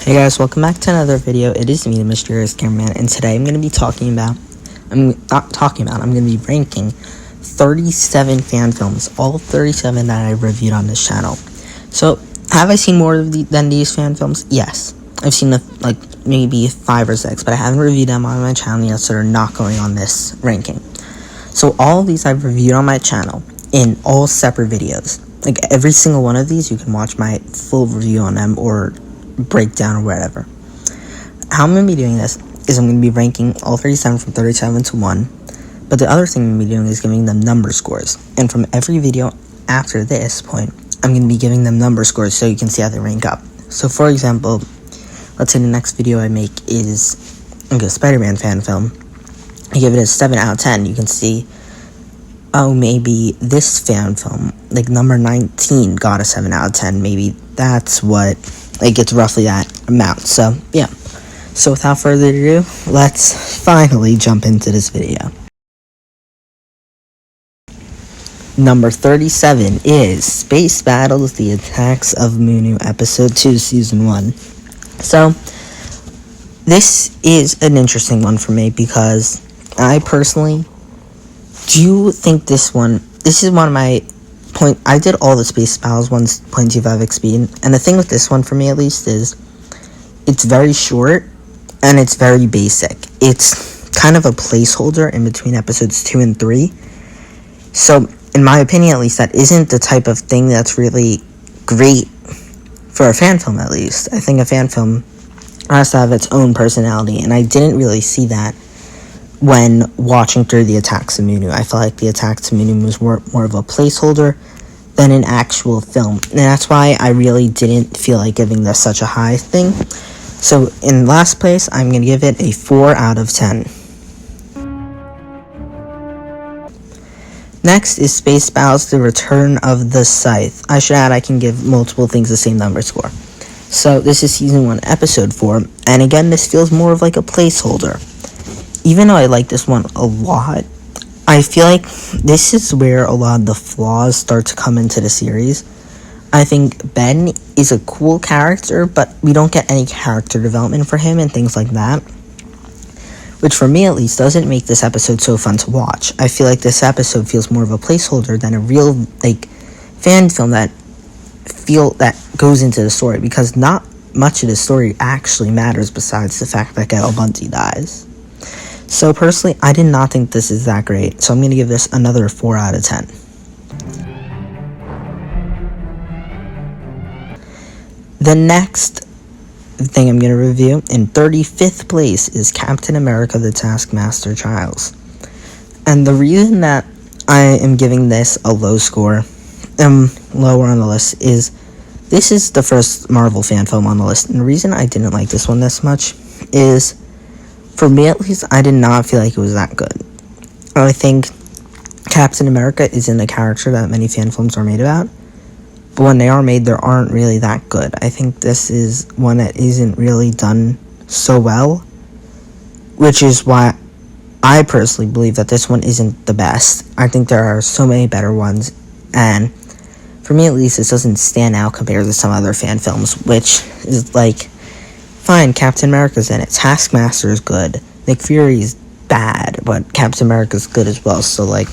Hey guys, welcome back to another video. It is me, the Mysterious Cameraman, and today I'm going to be I'm going to be ranking 37 fan films, all 37 that I reviewed on this channel. So, have I seen more than these fan films? Yes. I've seen maybe 5 or 6, but I haven't reviewed them on my channel yet, so they're not going on this ranking. So, all of these I've reviewed on my channel in all separate videos. Like, every single one of these, you can watch my full review on them or breakdown or whatever. How I'm going to be doing this is I'm going to be ranking all 37 from 37 to 1, but the other thing I'm going to be doing is giving them number scores, and from every video after this point, I'm going to be giving them number scores so you can see how they rank up. So for example, let's say the next video I make is a Spider-Man fan film. I give it a 7 out of 10. You can see, oh, maybe this fan film, like number 19, got a 7 out of 10. Maybe that's what, like, it's roughly that amount. So, yeah. So, without further ado, let's finally jump into this video. Number 37 is Space Battles: The Attacks of Munu, Episode 2, Season 1. So, this is an interesting one for me because I personally do think this is one of my I did all the Space Battles ones 0.25 XP, and the thing with this one for me at least is it's very short and it's very basic. It's kind of a placeholder in between episodes 2 and 3. So, in my opinion at least, that isn't the type of thing that's really great for a fan film at least. I think a fan film has to have its own personality, and I didn't really see that when watching through the Attacks of Munu. I felt like the Attacks of Munu was more of a placeholder than an actual film, and that's why I really didn't feel like giving this such a high thing. So in last place, I'm going to give it a 4 out of 10. Next is Space Battles: The Return of the Scythe. I should add I can give multiple things the same number score. So this is Season 1, Episode 4, and again, this feels more of like a placeholder. Even though I like this one a lot, I feel like this is where a lot of the flaws start to come into the series. I think Ben is a cool character, but we don't get any character development for him and things like that, which for me at least doesn't make this episode so fun to watch. I feel like this episode feels more of a placeholder than a real fan film that goes into the story, because not much of the story actually matters besides the fact that Gail Bunty dies. So personally, I did not think this is that great, so I'm going to give this another 4 out of 10. The next thing I'm going to review in 35th place is Captain America: The Taskmaster Trials. And the reason that I am giving this a low score, lower on the list, is this is the first Marvel fan film on the list. And the reason I didn't like this one this much is, for me at least, I did not feel like it was that good. I think Captain America isn't a character that many fan films are made about, but when they are made, they aren't really that good. I think this is one that isn't really done so well, which is why I personally believe that this one isn't the best. I think there are so many better ones, and for me at least, this doesn't stand out compared to some other fan films, which is like, fine, Captain America's in it, Taskmaster is good, Nick Fury's bad, but Captain America's good as well. So like,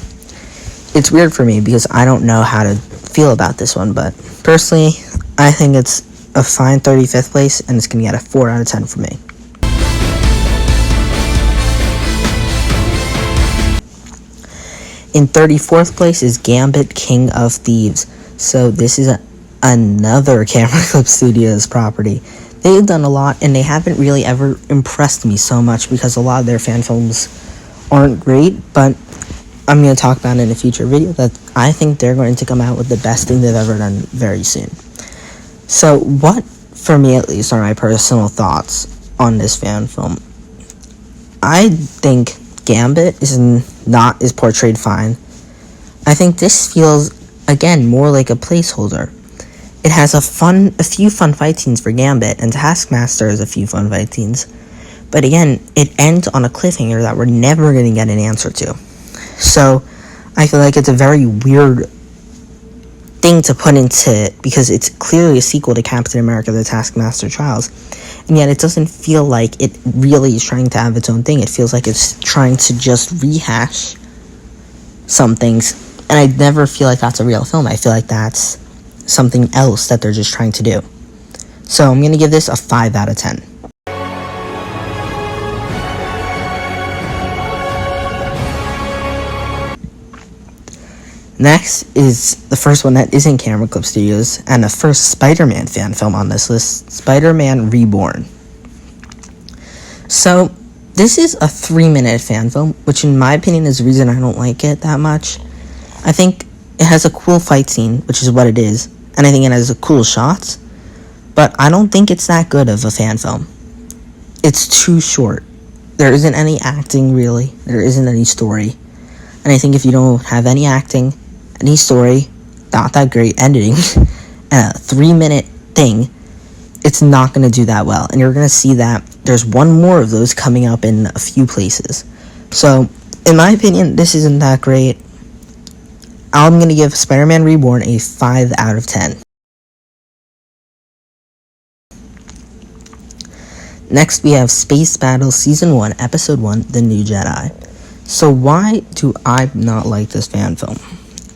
it's weird for me because I don't know how to feel about this one, but personally, I think it's a fine 35th place, and it's going to get a 4 out of 10 for me. In 34th place is Gambit: King of Thieves. So this is another Camera Clip Studios property. They've done a lot, and they haven't really ever impressed me so much because a lot of their fan films aren't great, but I'm going to talk about in a future video that I think they're going to come out with the best thing they've ever done very soon. So what, for me at least, are my personal thoughts on this fan film? I think Gambit is portrayed fine. I think this feels, again, more like a placeholder. It has a few fun fight scenes for Gambit, and Taskmaster has a few fun fight scenes. But again, it ends on a cliffhanger that we're never going to get an answer to. So, I feel like it's a very weird thing to put into it because it's clearly a sequel to Captain America: The Taskmaster Trials, and yet it doesn't feel like it really is trying to have its own thing. It feels like it's trying to just rehash some things, and I never feel like that's a real film. I feel like that's something else that they're just trying to do. So I'm going to give this a 5 out of 10. Next is the first one that isn't Camera Clip Studios, and the first Spider-Man fan film on this list, Spider-Man Reborn. So, this is a 3-minute fan film, which in my opinion is the reason I don't like it that much. I think it has a cool fight scene, which is what it is, and I think it has a cool shots, but I don't think it's that good of a fan film. It's too short. There isn't any acting, really. There isn't any story. And I think if you don't have any acting, any story, not that great editing, and a 3-minute thing, it's not going to do that well. And you're going to see that there's one more of those coming up in a few places. So, in my opinion, this isn't that great. I'm going to give Spider-Man Reborn a 5 out of 10. Next, we have Space Battle Season 1, Episode 1, The New Jedi. So why do I not like this fan film?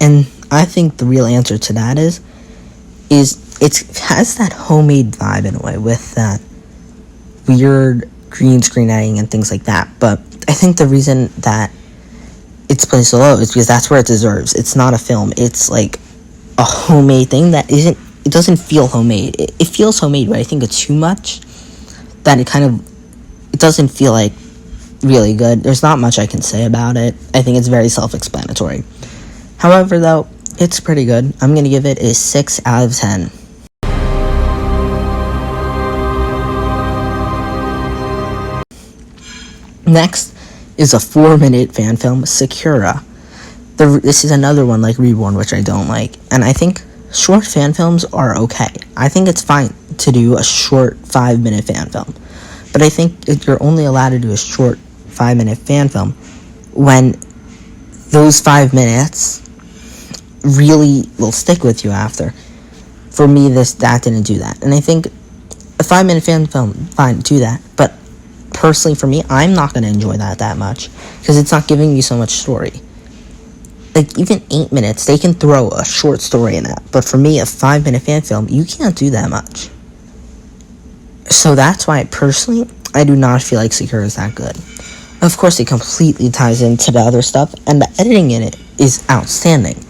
And I think the real answer to that is it has that homemade vibe in a way with that weird green screen editing and things like that. But I think the reason that it's placed so low is because that's where it deserves. It's not a film. It's like a homemade thing that it doesn't feel homemade. It feels homemade, but I think it's too much that it doesn't feel like really good. There's not much I can say about it. I think it's very self-explanatory. However, though, it's pretty good. I'm going to give it a 6 out of 10. Next is a 4-minute fan film, Sakura. This is another one like Reborn, which I don't like. And I think short fan films are okay. I think it's fine to do a short 5-minute fan film. But I think you're only allowed to do a short 5-minute fan film when those 5 minutes really will stick with you after. For me, that didn't do that. And I think a 5-minute fan film, fine, do that. But personally, for me, I'm not going to enjoy that much because it's not giving me so much story. Like, even 8 minutes, they can throw a short story in that. But for me, a 5-minute fan film, you can't do that much. So that's why, personally, I do not feel like Sakura is that good. Of course, it completely ties into the other stuff, and the editing in it is outstanding.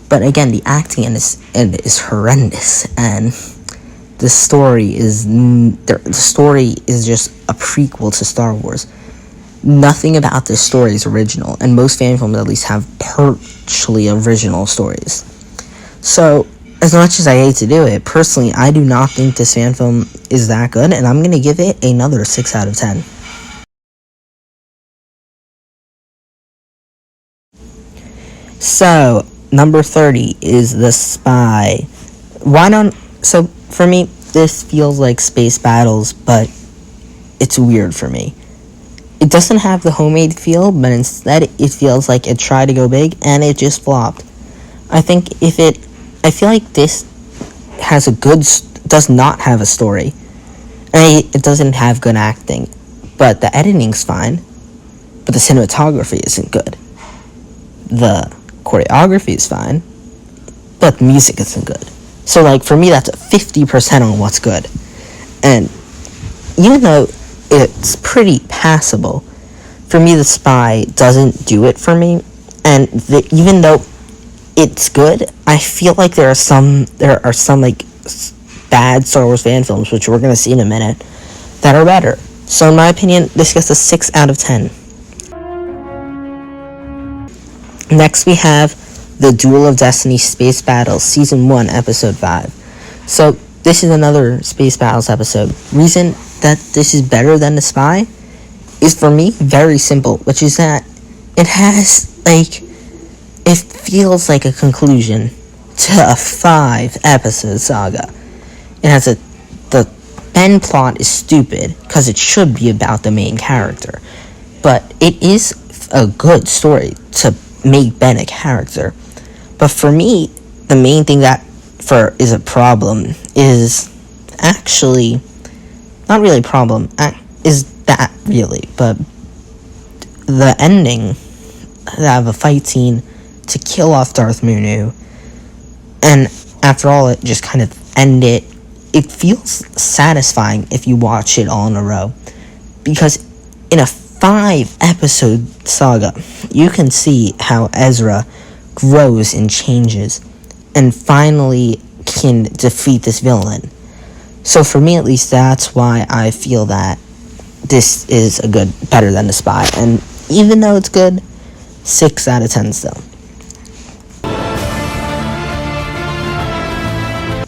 But again, the acting in it is horrendous, and the story is just a prequel to Star Wars. Nothing about this story is original, and most fan films at least have partially original stories. So, as much as I hate to do it, personally, I do not think this fan film is that good, and I'm going to give it another 6 out of 10. So, number 30 is The Spy. So, for me, this feels like Space Battles, but it's weird for me. It doesn't have the homemade feel, but instead it feels like it tried to go big, and it just flopped. I feel like this does not have a story. It doesn't have good acting, but the editing's fine, but the cinematography isn't good. The choreography is fine, but the music isn't good. So, like, for me, that's 50% on what's good. And even though it's pretty passable, for me, The Spy doesn't do it for me. And even though it's good, I feel like there are some like bad Star Wars fan films, which we're gonna see in a minute, that are better. So in my opinion, this gets a 6 out of 10. Next we have The Duel of Destiny Space Battles Season 1 Episode 5. So this is another Space Battles episode. Reason that this is better than The Spy is, for me, very simple, which is that it feels like a conclusion to a 5-episode saga. The Ben plot is stupid because it should be about the main character, but it is a good story to make Ben a character. But for me, the main thing that is a problem is actually not really a problem, is that really, but the ending, they have a fight scene to kill off Darth Munu, and after all, it just kind of ended. It feels satisfying if you watch it all in a row, because in a 5-episode saga, you can see how Ezra grows and changes, and finally can defeat this villain. So for me, at least, that's why I feel that this is better than The Spy. And even though it's good, 6 out of 10 still.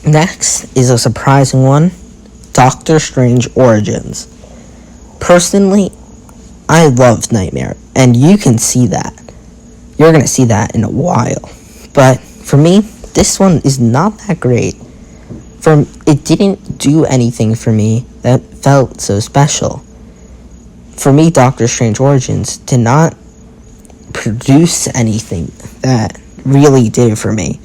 Next is a surprising one, Doctor Strange Origins. Personally, I loved Nightmare, and you can see that. You're going to see that in a while. But for me, this one is not that great. It didn't do anything for me that felt so special. For me, Doctor Strange Origins did not produce anything that really did it for me.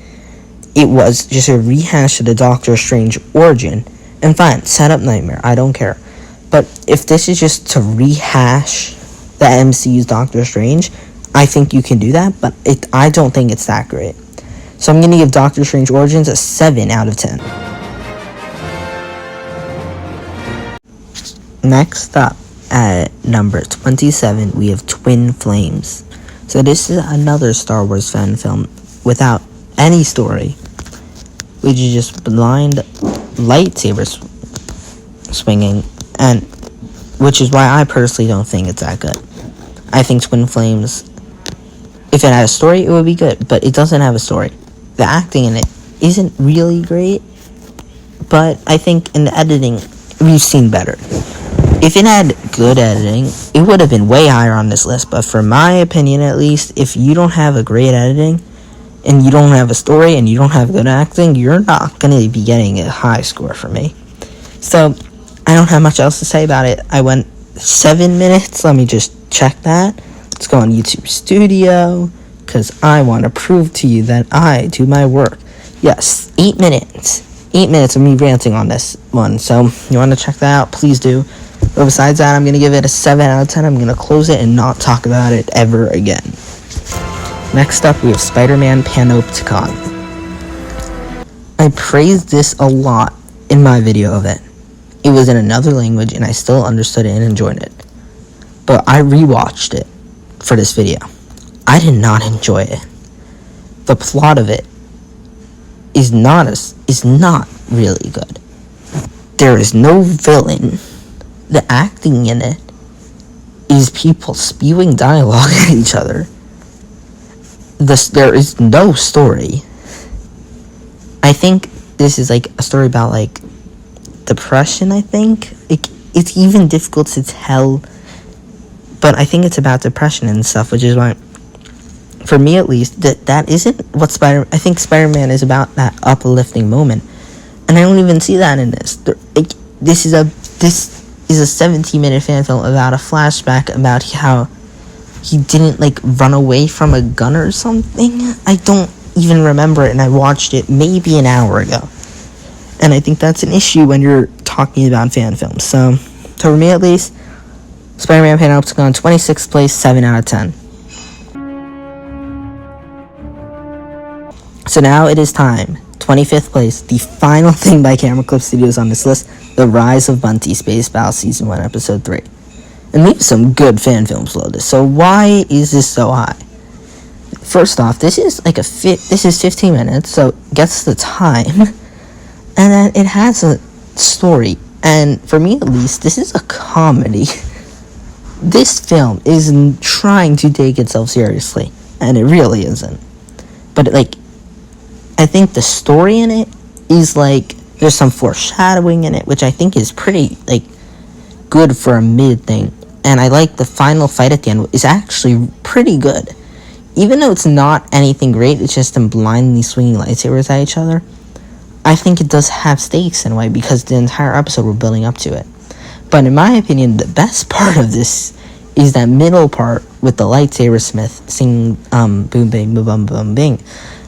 It was just a rehash of the Doctor Strange origin. And fine, set up Nightmare, I don't care. But if this is just to rehash the MCU's Doctor Strange, I think you can do that, but I don't think it's that great. So I'm going to give Doctor Strange Origins a 7 out of 10. Next up, at number 27, we have Twin Flames. So this is another Star Wars fan film without any story, which is just blind lightsabers swinging, and which is why I personally don't think it's that good. I think Twin Flames, if it had a story, it would be good, but it doesn't have a story. The acting in it isn't really great, but I think in the editing, we've seen better. If it had good editing, it would have been way higher on this list, but for my opinion at least, if you don't have a great editing, and you don't have a story, and you don't have good acting, you're not going to be getting a high score from me. So, I don't have much else to say about it. I went 7 minutes, let me just check that. Let's go on YouTube Studio, because I want to prove to you that I do my work. Yes, 8 minutes. 8 minutes of me ranting on this one, so you want to check that out, please do. But besides that, I'm going to give it a 7 out of 10. I'm going to close it and not talk about it ever again. Next up, we have Spider-Man Panopticon. I praised this a lot in my video of it. It was in another language, and I still understood it and enjoyed it. But I rewatched it for this video. I did not enjoy it. The plot of it is not really good. There is no villain. The acting in it is people spewing dialogue at each other. There is no story. I think this is like a story about like depression, I think. It's even difficult to tell, but I think it's about depression and stuff, which is why, for me at least, that isn't what I think Spider-Man is about, that uplifting moment, and I don't even see that in this. This is a 17-minute fan film about a flashback about how he didn't like run away from a gun or something. I don't even remember it, and I watched it maybe an hour ago. And I think that's an issue when you're talking about fan films. So for me at least, Spider-Man Panopticon, 26th place, 7 out of 10. So now it is time. 25th place, the final thing by Camera Clip Studios on this list, The Rise of Bunty, Space Battle Season 1, Episode 3. And we have some good fan films below this, so why is this so high? First off, this is 15 minutes, so it gets the time, and then it has a story, and for me at least, this is a comedy. This film is trying to take itself seriously, and it really isn't. But I think the story in it is there's some foreshadowing in it, which I think is pretty good for a mid thing. And I like the final fight at the end is actually pretty good. Even though it's not anything great, it's just them blindly swinging lightsabers at each other. I think it does have stakes in a way, because the entire episode we're building up to it. But in my opinion, the best part of this is that middle part with the lightsaber smith singing boom bing boom bum bum bing.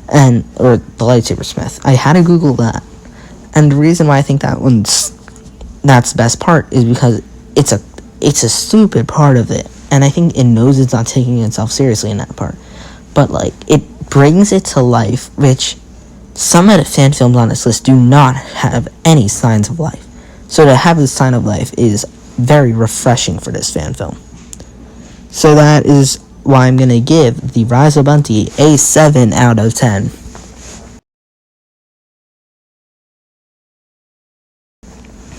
or the lightsaber smith. I had to Google that, and the reason why I think that's the best part is because it's a stupid part of it, and I think it knows it's not taking itself seriously in that part, but like it brings it to life, which some of the fan films on this list do not have any signs of life. So to have this sign of life is very refreshing for this fan film. So that is why I'm going to give The Rise of Bunty a 7 out of 10.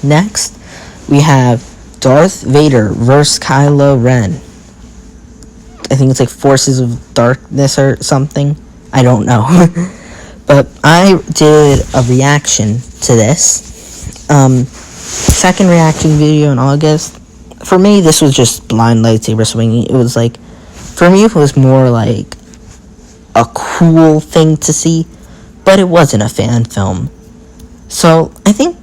Next, we have Darth Vader vs. Kylo Ren. I think it's like Forces of Darkness or something. I don't know. But I did a reaction to this. Second reaction video in August. For me, this was just blind lightsaber swinging. It was like, for me, it was more like a cool thing to see, but it wasn't a fan film. So I think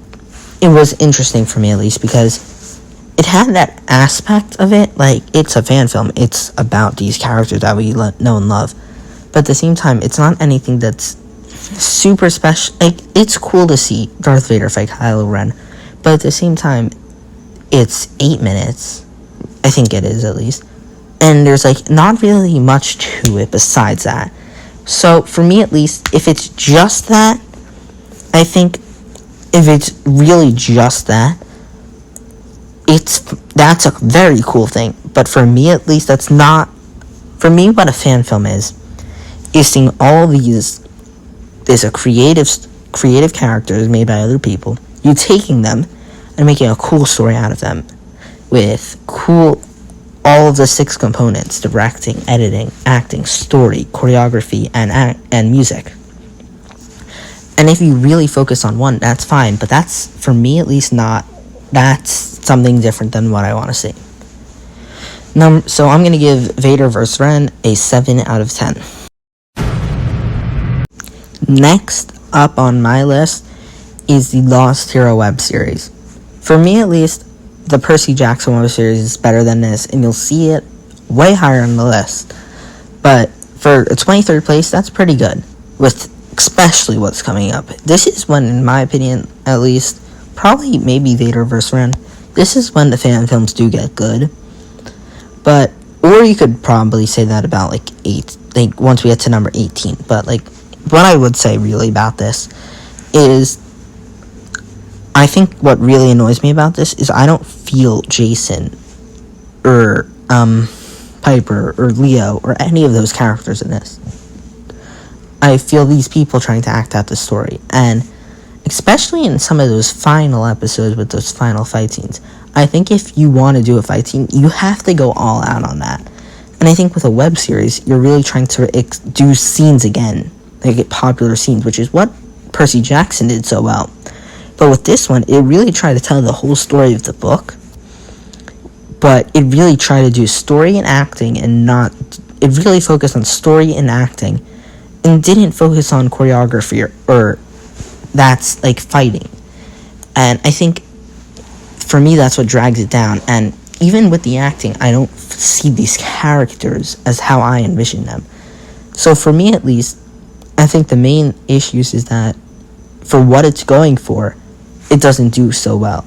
it was interesting for me, at least, because it had that aspect of it. Like, it's a fan film. It's about these characters that we know and love. But at the same time, it's not anything that's super special. Like, it's cool to see Darth Vader fight Kylo Ren, but at the same time, it's 8 minutes. I think it is, at least. And there's, like, not really much to it besides that. So, for me, at least, if it's just that, I think if it's really just that, that's a very cool thing. But for me, at least, that's not... For me, what a fan film is seeing all these... There's a creative characters made by other people. You taking them and making a cool story out of them with all of the 6 components: directing, editing, acting, story, choreography, and music. And if you really focus on one, that's fine, but that's, for me at least, that's something different than what I want to see. So I'm going to give Vader vs. Ren a 7 out of 10. Next up on my list is the Lost Hero web series. For me, at least, the Percy Jackson web series is better than this, and you'll see it way higher on the list. But for a 23rd place, that's pretty good, with especially what's coming up. This is when, in my opinion, at least, probably maybe Vader vs. Ren, this is when the fan films do get good. Or you could probably say that about, once we get to number 18. But, what I would say really about this is, I think what really annoys me about this is I don't feel Jason or Piper or Leo or any of those characters in this. I feel these people trying to act out the story, and especially in some of those final episodes with those final fight scenes, I think if you want to do a fight scene, you have to go all out on that. And I think with a web series, you're really trying to do scenes again, get popular scenes, which is what Percy Jackson did so well. But with this one, it really tried to tell the whole story of the book, but it really tried to do story and acting, and it really focused on story and acting, and didn't focus on choreography or that's fighting. And I think for me, that's what drags it down. And even with the acting, I don't see these characters as how I envision them. So for me, at least, I think the main issues is that for what it's going for, it doesn't do so well.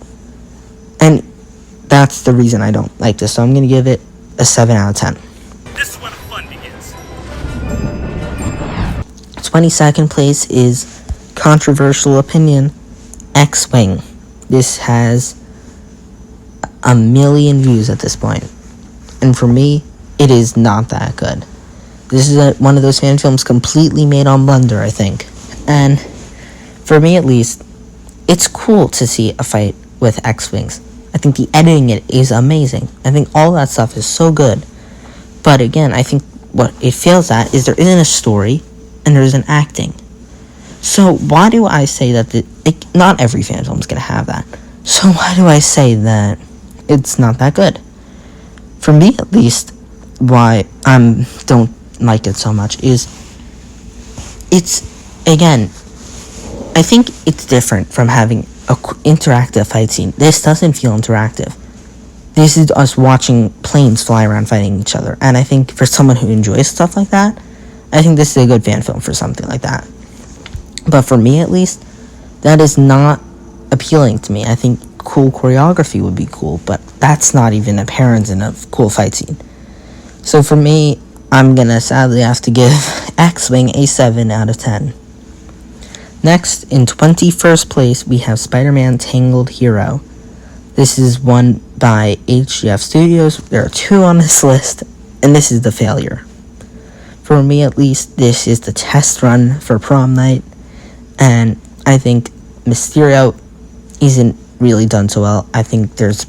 And that's the reason I don't like this. So I'm going to give it a 7 out of 10. This is where the fun begins. 22nd place is controversial opinion, X-Wing. This has 1 million views at this point. And for me, it is not that good. This is one of those fan films completely made on Blender, I think. And for me, at least, it's cool to see a fight with X-Wings. I think the editing it is amazing. I think all that stuff is so good. But again, I think what it fails at is there isn't a story and there isn't acting. So why do I say that not every fan film is going to have that? So why do I say that it's not that good? For me, at least, why I don't like it so much is again, I think it's different from having an interactive fight scene. This doesn't feel interactive. This is us watching planes fly around fighting each other. And I think for someone who enjoys stuff like that, I think this is a good fan film for something like that. But for me, at least, that is not appealing to me. I think cool choreography would be cool, but that's not even apparent in a cool fight scene. So for me, I'm gonna sadly have to give X-Wing a 7 out of 10. Next, in 21st place, we have Spider-Man Tangled Hero. This is one by HGF Studios. There are 2 on this list, and this is the failure. For me, at least, this is the test run for Prom Night, and I think Mysterio isn't really done so well. I think there's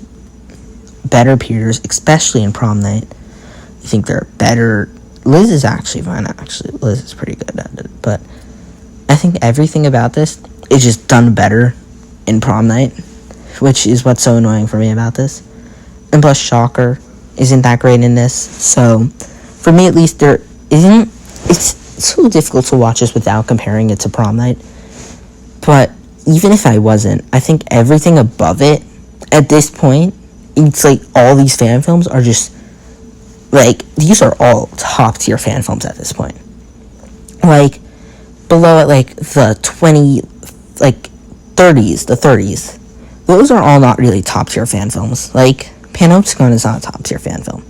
better Peters, especially in Prom Night. I think they're better. Liz is actually fine. Actually, Liz is pretty good at it, but I think everything about this is just done better in Prom Night, which is what's so annoying for me about this. And plus, Shocker isn't that great in this. So, for me at least, there isn't. It's so difficult to watch this without comparing it to Prom Night. But even if I wasn't, I think everything above it at this point, it's like all these fan films are just like, these are all top tier fan films at this point. Like, below it, like the 30s, those are all not really top tier fan films. Like, Panopticon is not a top tier fan film.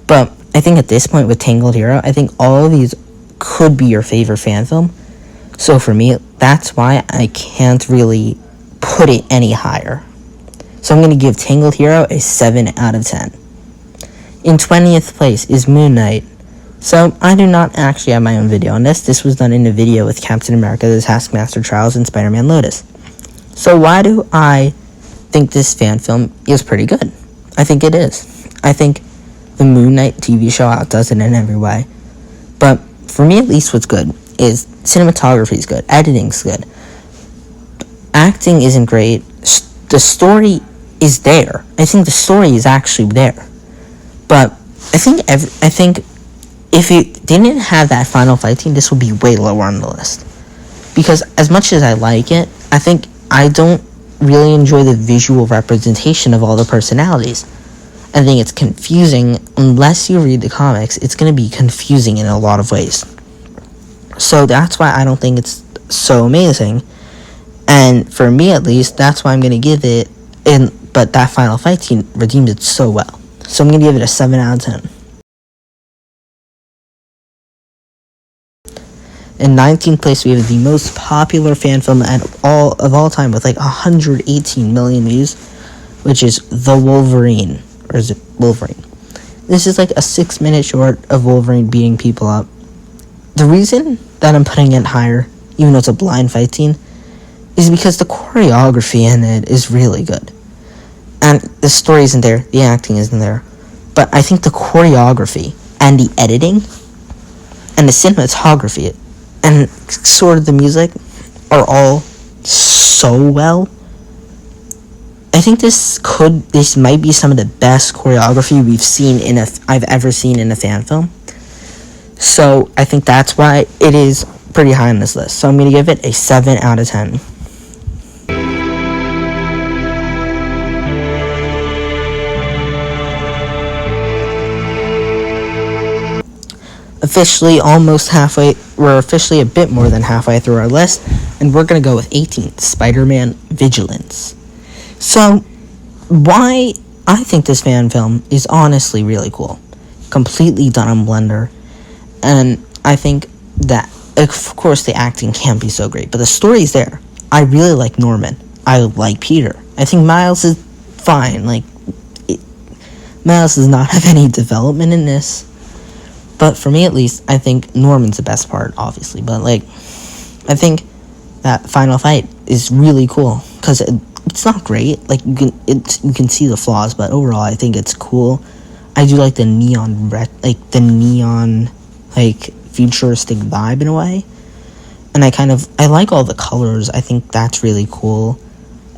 But I think at this point with Tangled Hero, I think all of these could be your favorite fan film. So for me, that's why I can't really put it any higher. So I'm going to give Tangled Hero a 7 out of 10. In 20th place is Moon Knight. So I do not actually have my own video on this. This was done in a video with Captain America, the Taskmaster Trials, and Spider-Man Lotus. So why do I think this fan film is pretty good? I think it is. I think the Moon Knight TV show outdoes it in every way. But for me, at least, what's good is cinematography is good, editing's good, acting isn't great, the story is there. I think the story is actually there. But I think if it didn't have that final fight scene, this would be way lower on the list. Because as much as I like it, I think I don't really enjoy the visual representation of all the personalities. I think it's confusing. Unless you read the comics, it's going to be confusing in a lot of ways. So that's why I don't think it's so amazing. And for me, at least, that's why I'm going to give it, but that final fight scene redeemed it so well. So I'm going to give it a 7 out of 10. In 19th place, we have the most popular fan film of all time with like 118 million views, which is The Wolverine. Or is it Wolverine? This is like a 6-minute short of Wolverine beating people up. The reason that I'm putting it higher, even though it's a blind fight scene, is because the choreography in it is really good. And the story isn't there, the acting isn't there. But I think the choreography and the editing and the cinematography and sort of the music are all so well. I think this might be some of the best choreography I've ever seen in a fan film. So I think that's why it is pretty high on this list. So I'm going to give it a 7 out of 10. We're officially a bit more than halfway through our list, and we're going to go with 18th, Spider-Man Vigilance. So, why I think this fan film is honestly really cool. Completely done on Blender. And I think that, of course, the acting can't be so great, but the story's there. I really like Norman. I like Peter. I think Miles is fine. Miles does not have any development in this. But for me, at least, I think Norman's the best part, obviously. But, I think that final fight is really cool. Because it's not great. You can see the flaws, but overall, I think it's cool. I do like the neon, futuristic vibe in a way. And I like all the colors. I think that's really cool.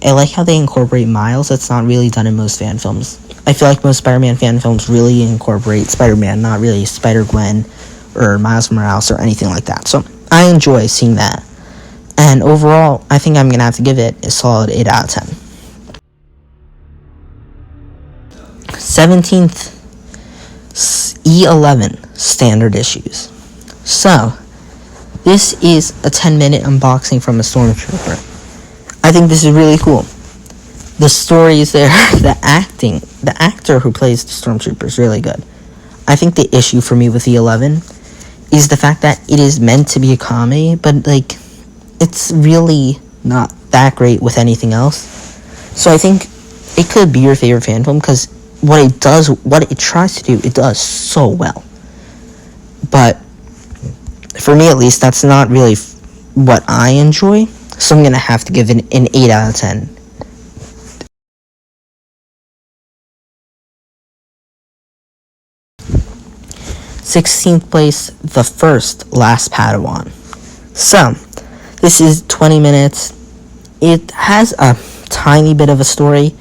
I like how they incorporate Miles. That's not really done in most fan films. I feel like most Spider-Man fan films really incorporate Spider-Man, not really Spider-Gwen or Miles Morales or anything like that. So I enjoy seeing that. And overall, I think I'm going to have to give it a solid 8 out of 10. 17th, E11 Standard Issues. So, this is a 10-minute unboxing from a Stormtrooper. I think this is really cool. The story is there, the actor who plays the Stormtrooper is really good. I think the issue for me with the 11 is the fact that it is meant to be a comedy, but like, it's really not that great with anything else. So I think it could be your favorite fan film because what it tries to do, it does so well. But for me at least, that's not really what I enjoy. So I'm gonna have to give it an 8 out of 10. Sixteenth place, The First Last Padawan. So, this is 20 minutes. It has a tiny bit of a story,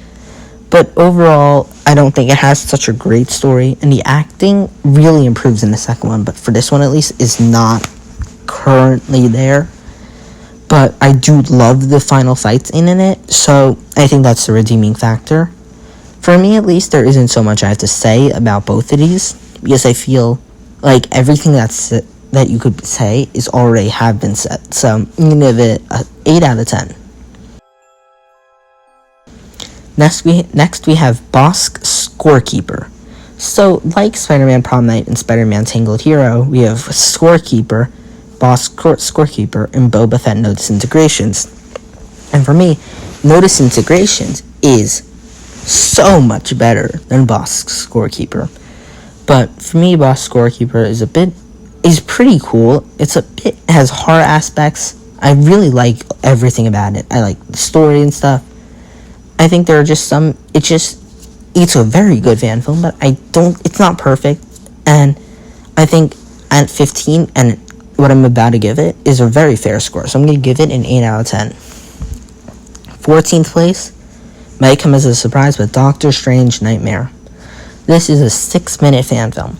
but overall, I don't think it has such a great story, and the acting really improves in the second one, but for this one at least, is not currently there. But I do love the final fights in it, so I think that's the redeeming factor. For me at least, there isn't so much I have to say about both of these, because I feel like everything that you could say is already have been said. So I'm going to give it an 8 out of 10. Next we have Bosk Scorekeeper. So like Spider-Man Prom Night and Spider-Man Tangled Hero, we have Scorekeeper, Bosk Scorekeeper, and Boba Fett No Disintegrations. And for me, No Disintegrations is so much better than Bosk Scorekeeper. But for me, Bosk Scorekeeper is pretty cool. It has horror aspects. I really like everything about it. I like the story and stuff. I think there are just it's a very good fan film, but it's not perfect. And I think at 15, and what I'm about to give it is a very fair score. So I'm going to give it an 8 out of 10. 14th place might come as a surprise, but Doctor Strange Nightmare. This is a 6-minute fan film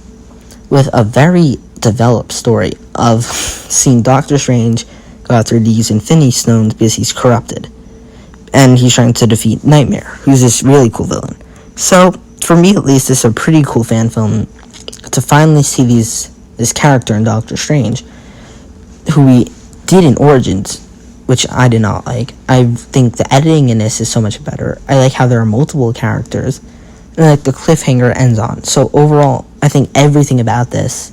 with a very developed story of seeing Doctor Strange go after these Infinity Stones because he's corrupted. And he's trying to defeat Nightmare, who's this really cool villain. So, for me at least, it's a pretty cool fan film to finally see this character in Doctor Strange, who we did in Origins, which I did not like. I think the editing in this is so much better. I like how there are multiple characters, and like the cliffhanger ends on. So overall, I think everything about this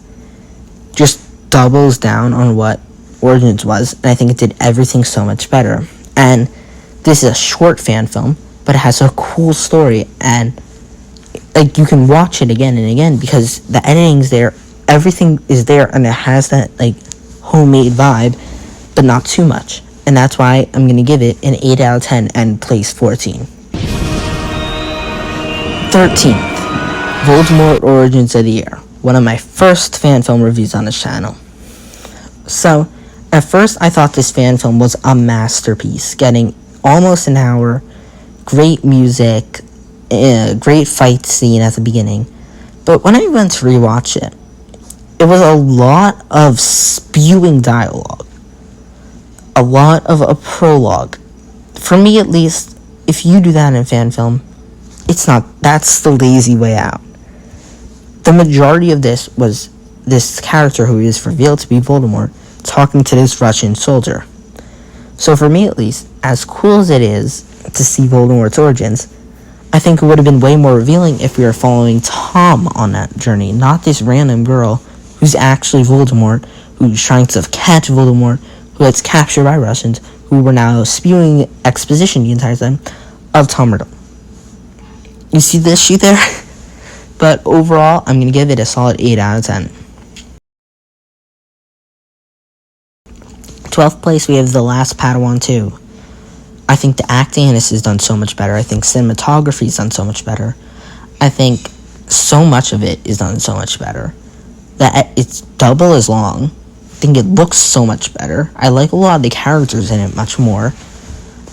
just doubles down on what Origins was, and I think it did everything so much better. And this is a short fan film, but it has a cool story, and like you can watch it again and again because the editing's there, everything is there, and it has that like homemade vibe, but not too much. And that's why I'm gonna give it an 8 out of 10 and place 14. 13th, Voldemort Origins of the Heir, one of my first fan film reviews on this channel. So, at first I thought this fan film was a masterpiece, getting almost an hour, great music, great fight scene at the beginning. But when I went to rewatch it, it was a lot of spewing dialogue, a lot of a prologue. For me at least, if you do that in fan film, that's the lazy way out. The majority of this was this character who is revealed to be Voldemort talking to this Russian soldier. So for me at least, as cool as it is to see Voldemort's origins, I think it would have been way more revealing if we were following Tom on that journey, not this random girl who's actually Voldemort, who's trying to catch Voldemort, who gets captured by Russians, who were now spewing exposition the entire time of Tom Riddle. You see the issue there? But overall, I'm going to give it a solid 8 out of 10. 12th place, we have The Last Padawan 2. I think the acting in this is done so much better. I think cinematography is done so much better. I think so much of it is done so much better. That it's double as long. I think it looks so much better. I like a lot of the characters in it much more.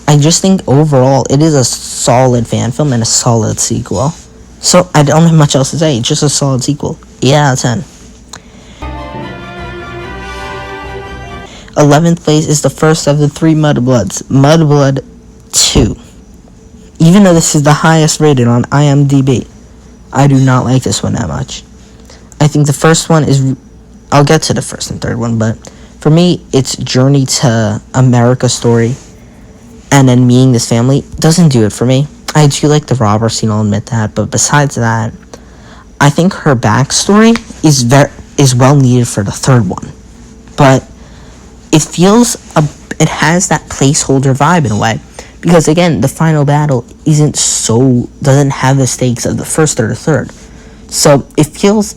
I just think overall it is a solid fan film and a solid sequel. So I don't have much else to say. It's just a solid sequel. 8 out of 10. 11th place is the first of the 3 Mudbloods, Mudblood 2. Even though this is the highest rated on IMDb, I do not like this one that much. I think the first one is I'll get to the first and third one, but for me, it's Journey to America story, and then meeting this family doesn't do it for me. I do like the robber scene, I'll admit that, but besides that, I think her backstory is well needed for the third one, but it has that placeholder vibe in a way, because again, the final battle doesn't have the stakes of the first or the third, so it feels,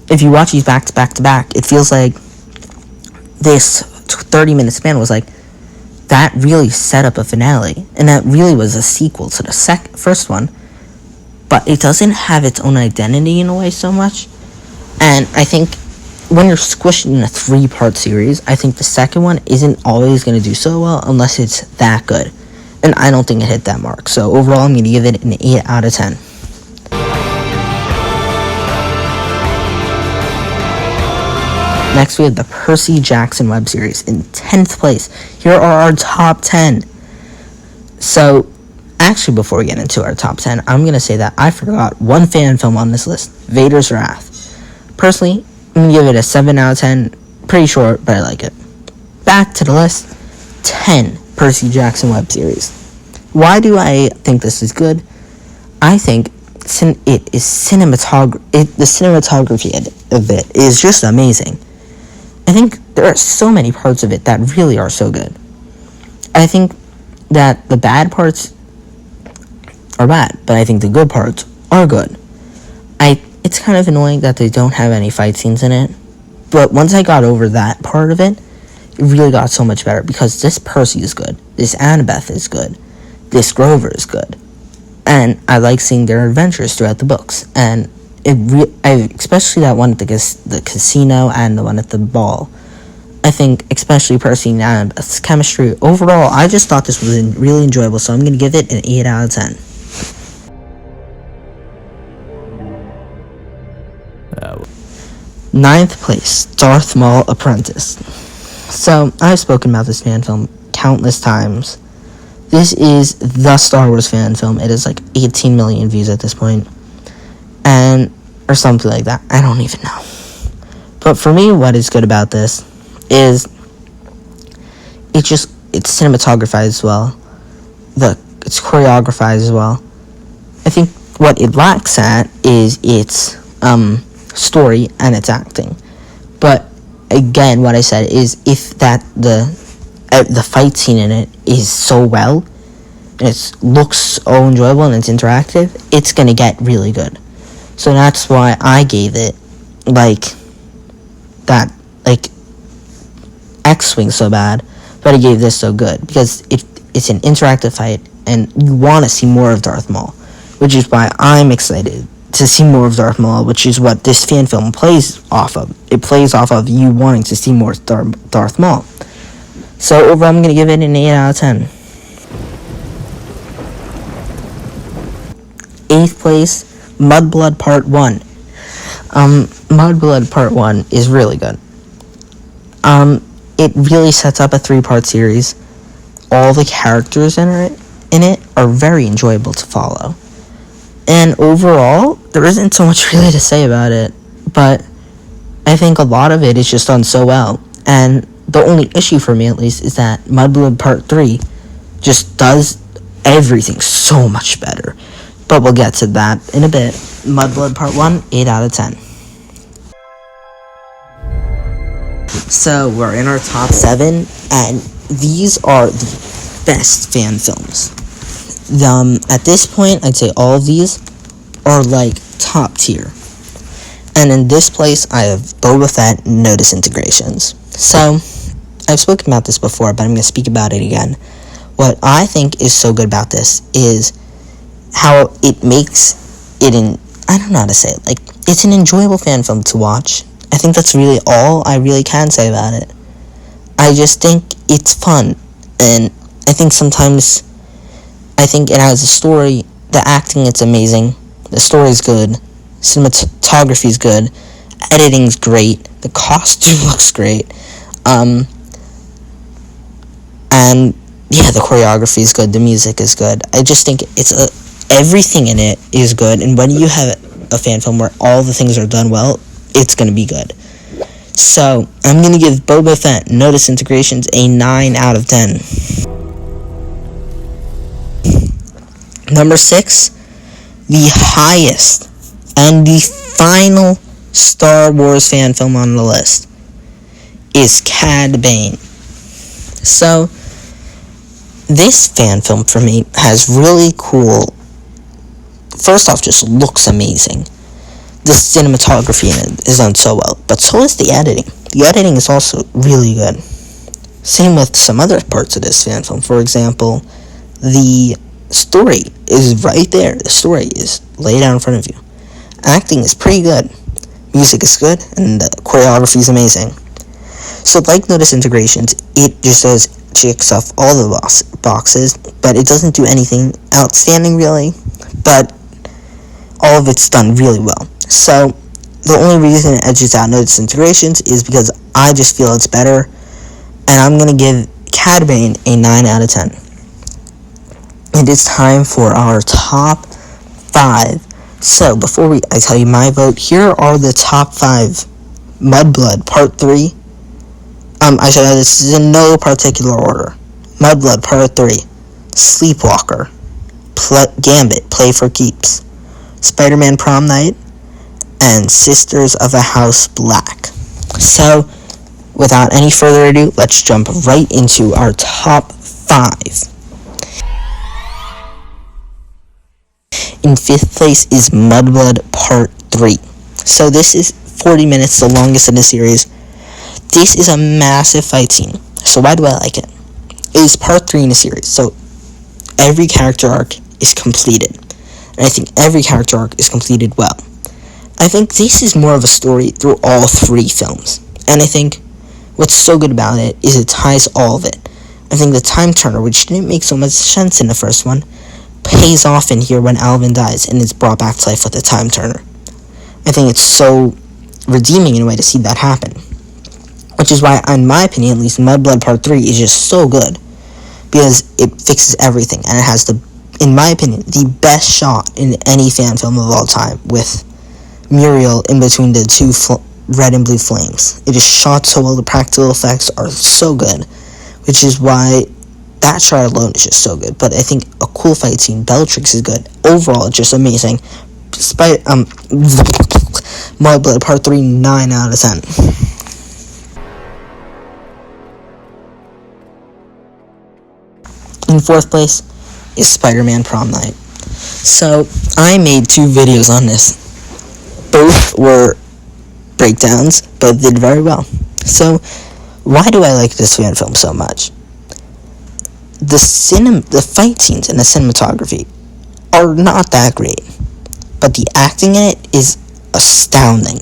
if you watch these back to back to back, it feels like this 30-minute span was like, that really set up a finale, and that really was a sequel to the first one, but it doesn't have its own identity in a way so much. And I think when you're squished in a 3-part series, I think the second one isn't always going to do so well unless it's that good, and I don't think it hit that mark. So overall, I'm going to give it an 8 out of 10. Next, we have the Percy Jackson web series in 10th place. Here are our top 10. So, actually, before we get into our top 10, I'm going to say that I forgot one fan film on this list, Vader's Wrath. Personally, I'm going to give it a 7 out of 10. Pretty short, but I like it. Back to the list, 10, Percy Jackson web series. Why do I think this is good? I think the cinematography of it is just amazing. I think there are so many parts of it that really are so good. I think that the bad parts are bad, but I think the good parts are good. It's kind of annoying that they don't have any fight scenes in it, but once I got over that part of it, it really got so much better, because this Percy is good, this Annabeth is good, this Grover is good, and I like seeing their adventures throughout the books, and especially that one at the casino and the one at the ball. I think especially Percy and Annabeth's chemistry. Overall, I just thought this was really enjoyable, so I'm going to give it an 8 out of 10. Ninth place, Darth Maul Apprentice. So, I've spoken about this fan film countless times. This is the Star Wars fan film. It is like 18 million views at this point. Or something like that. I don't even know. But for me, what is good about this is it's cinematographed as well. It's choreographed as well. I think what it lacks at is its story and its acting. But again, what I said is, if the fight scene in it is so well, and it looks so enjoyable and it's interactive, it's gonna get really good. So that's why I gave it X-Wing so bad, but I gave this so good, because it's an interactive fight, and you want to see more of Darth Maul, which is why I'm excited to see more of Darth Maul, which is what this fan film plays off of. It plays off of you wanting to see more Darth Maul. So overall, I'm going to give it an 8 out of 10. 8th place, Mudblood Part 1. Mudblood Part 1 is really good. It really sets up a 3-part series. All the characters in it are very enjoyable to follow. And overall, there isn't so much really to say about it, but I think a lot of it is just done so well. And the only issue for me, at least, is that Mudblood Part 3 just does everything so much better. But we'll get to that in a bit. Mudblood Part 1, 8 out of 10. So, we're in our top 7, and these are the best fan films. At this point, I'd say all of these are like top tier. And in this place, I have Boba Fett No Disintegrations. So, I've spoken about this before, but I'm going to speak about it again. What I think is so good about this is how it makes it I don't know how to say it, it's an enjoyable fan film to watch. I think that's really all I really can say about it. I just think it's fun, and I think sometimes, it has a story, the acting, it's amazing, the story's good, cinematography's good, editing's great, the costume looks great, and yeah, the choreography is good, the music is good. I just think everything in it is good, and when you have a fan film where all the things are done well, it's going to be good. So, I'm going to give Boba Fett No Disintegrations a 9 out of 10. Number 6, the highest and the final Star Wars fan film on the list is Cad Bane. So, this fan film for me has really cool, first off, just looks amazing. The cinematography in it is done so well, but so is the editing. The editing is also really good. Same with some other parts of this fan film. For example, the story is right there. The story is laid out in front of you. Acting is pretty good. Music is good, and the choreography is amazing. So, like No Disintegrations, it just says checks off all the boxes, but it doesn't do anything outstanding really, but all of it's done really well. So, the only reason it edges out No Disintegrations is because I just feel it's better, and I'm going to give Cad Bane a 9 out of 10. It is time for our top 5. So, before I tell you my vote, here are the top 5. Mudblood, Part 3. I should add, this is in no particular order. Mudblood, Part 3. Sleepwalker. Gambit, Play for Keeps. Spider-Man Prom Night. And Sisters of the House Black. So, without any further ado, let's jump right into our top 5. In 5th place is Mudblood Part 3. So this is 40 minutes, the longest in the series. This is a massive fight scene. So why do I like it? It is Part 3 in the series, so every character arc is completed. And I think every character arc is completed well. I think this is more of a story through all 3 films. And I think what's so good about it is it ties all of it. I think the Time Turner, which didn't make so much sense in the first one, pays off in here when Alvin dies and is brought back to life with the Time Turner. I think it's so redeeming in a way to see that happen. Which is why, in my opinion, at least, Mudblood Part 3 is just so good. Because it fixes everything, and it has in my opinion, the best shot in any fan film of all time, with Muriel in between the 2 red and blue flames. It is shot so well, the practical effects are so good, which is why that shot alone is just so good. But I think a cool fight scene, Bellatrix is good. Overall, it's just amazing. Despite, Mudblood Part 3, 9 out of 10. In 4th place is Spider-Man Prom Night. So, I made 2 videos on this. Both were breakdowns, but did very well. So, why do I like this fan film so much? The fight scenes and the cinematography are not that great, but the acting in it is astounding.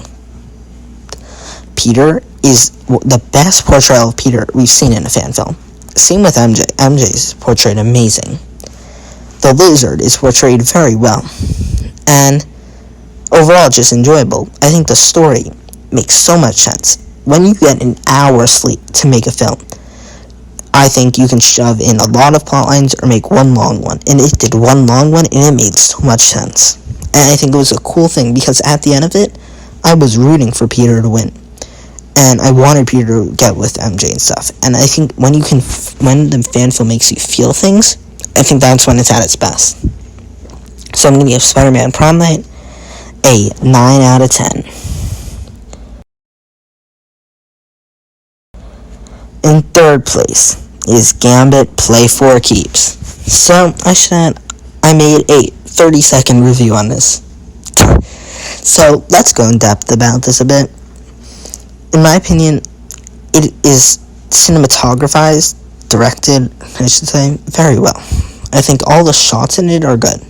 Peter is the best portrayal of Peter we've seen in a fan film. Same with MJ. MJ's portrayed amazing. The Lizard is portrayed very well, and overall just enjoyable. I think the story makes so much sense. When you get an hour's sleep to make a film, I think you can shove in a lot of plot lines or make one long one. And it did one long one, and it made so much sense. And I think it was a cool thing, because at the end of it, I was rooting for Peter to win. And I wanted Peter to get with MJ and stuff. And I think when the fan film makes you feel things, I think that's when it's at its best. So I'm going to give Spider-Man Prom Night a 9 out of 10. In 3rd place is Gambit Play for Keeps. So I made a 30-second review on this. So let's go in depth about this a bit. In my opinion, it is cinematographized, directed, I should say, very well. I think all the shots in it are good.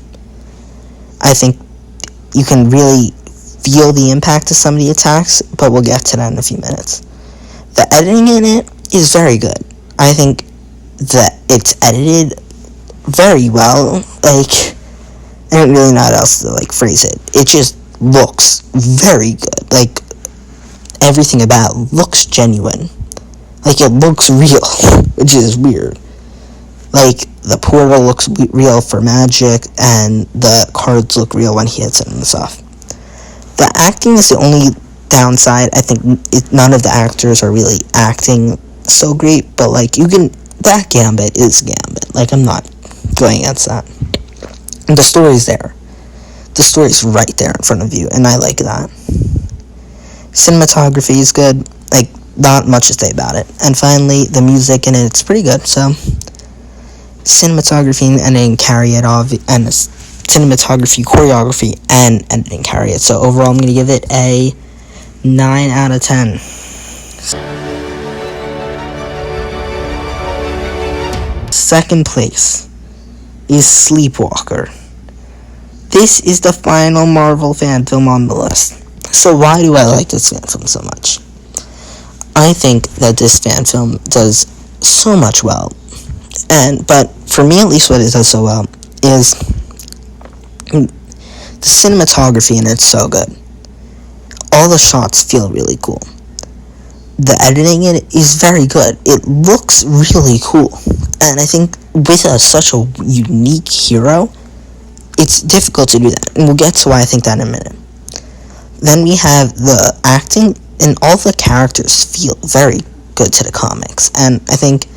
I think you can really feel the impact of some of the attacks, but we'll get to that in a few minutes. The editing in it is very good. I think that it's edited very well. Like, I don't really know how else to phrase it. It just looks very good. Like, everything about it looks genuine. Like, it looks real, which is weird. Like, the portal looks real for magic, and the cards look real when he hits it and stuff. The acting is the only downside, I think none of the actors are really acting so great, but like that Gambit is Gambit. Like, I'm not going against that. And the story's there. The story's right there in front of you, and I like that. Cinematography is good. Like, not much to say about it. And finally, the music in it's pretty good. So, cinematography and editing carry it off, and cinematography, choreography, and editing carry it. So overall, I'm going to give it a 9 out of 10. Second place is Sleepwalker. This is the final Marvel fan film on the list. So why do I like this fan film so much? I think that this fan film does so much well. But for me, at least, what it does so well is the cinematography in it's so good. All the shots feel really cool. The editing in it is very good. It looks really cool. And I think with such a unique hero, it's difficult to do that. And we'll get to why I think that in a minute. Then we have the acting, and all the characters feel very good to the comics. And I think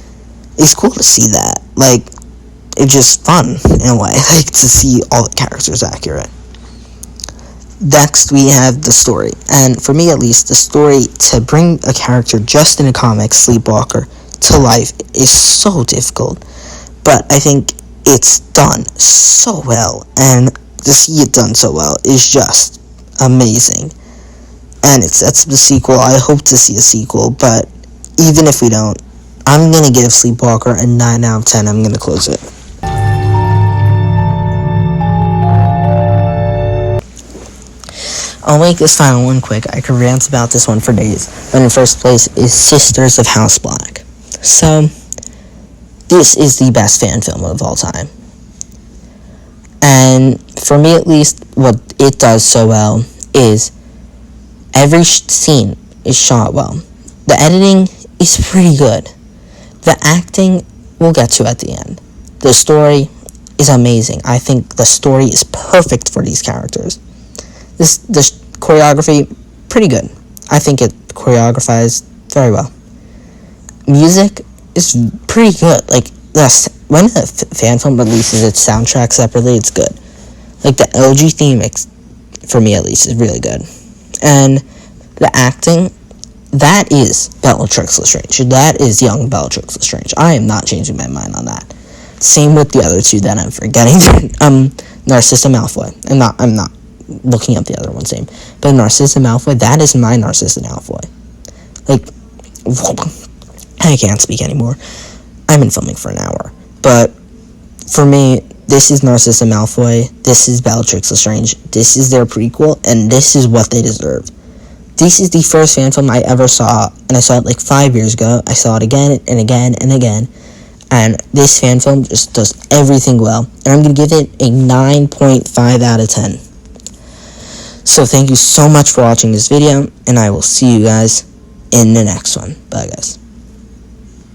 it's cool to see that. Like, it's just fun in a way, like, to see all the characters accurate. Next, we have the story. And for me, at least, the story to bring a character just in a comic, Sleepwalker, to life is so difficult. But I think it's done so well. And to see it done so well is just amazing. And it sets up the sequel. I hope to see a sequel. But even if we don't, I'm going to give Sleepwalker a 9 out of 10. I'm going to close it. I'll make this final one quick. I could rant about this one for days. But in first place is Sisters of House Black. So, this is the best fan film of all time. And for me, at least, what it does so well is every scene is shot well. The editing is pretty good. The acting, we'll get to at the end. The story is amazing. I think the story is perfect for these characters. The choreography, pretty good. I think it choreographes very well. Music is pretty good. Like, when a fan film releases its soundtrack separately, it's good. Like, the LG theme, for me at least, is really good. And the acting, that is Bellatrix Lestrange. That is young Bellatrix Lestrange. I am not changing my mind on that. Same with the other two that I'm forgetting. Narcissa Malfoy. I'm not looking up the other one's name. But Narcissa Malfoy, that is my Narcissa Malfoy. Like, I can't speak anymore. I've been filming for an hour. But for me, this is Narcissa Malfoy. This is Bellatrix Lestrange. This is their prequel, and this is what they deserve. This is the first fan film I ever saw, and I saw it like 5 years ago. I saw it again and again and again. And this fan film just does everything well. And I'm going to give it a 9.5 out of 10. So thank you so much for watching this video, and I will see you guys in the next one. Bye, guys.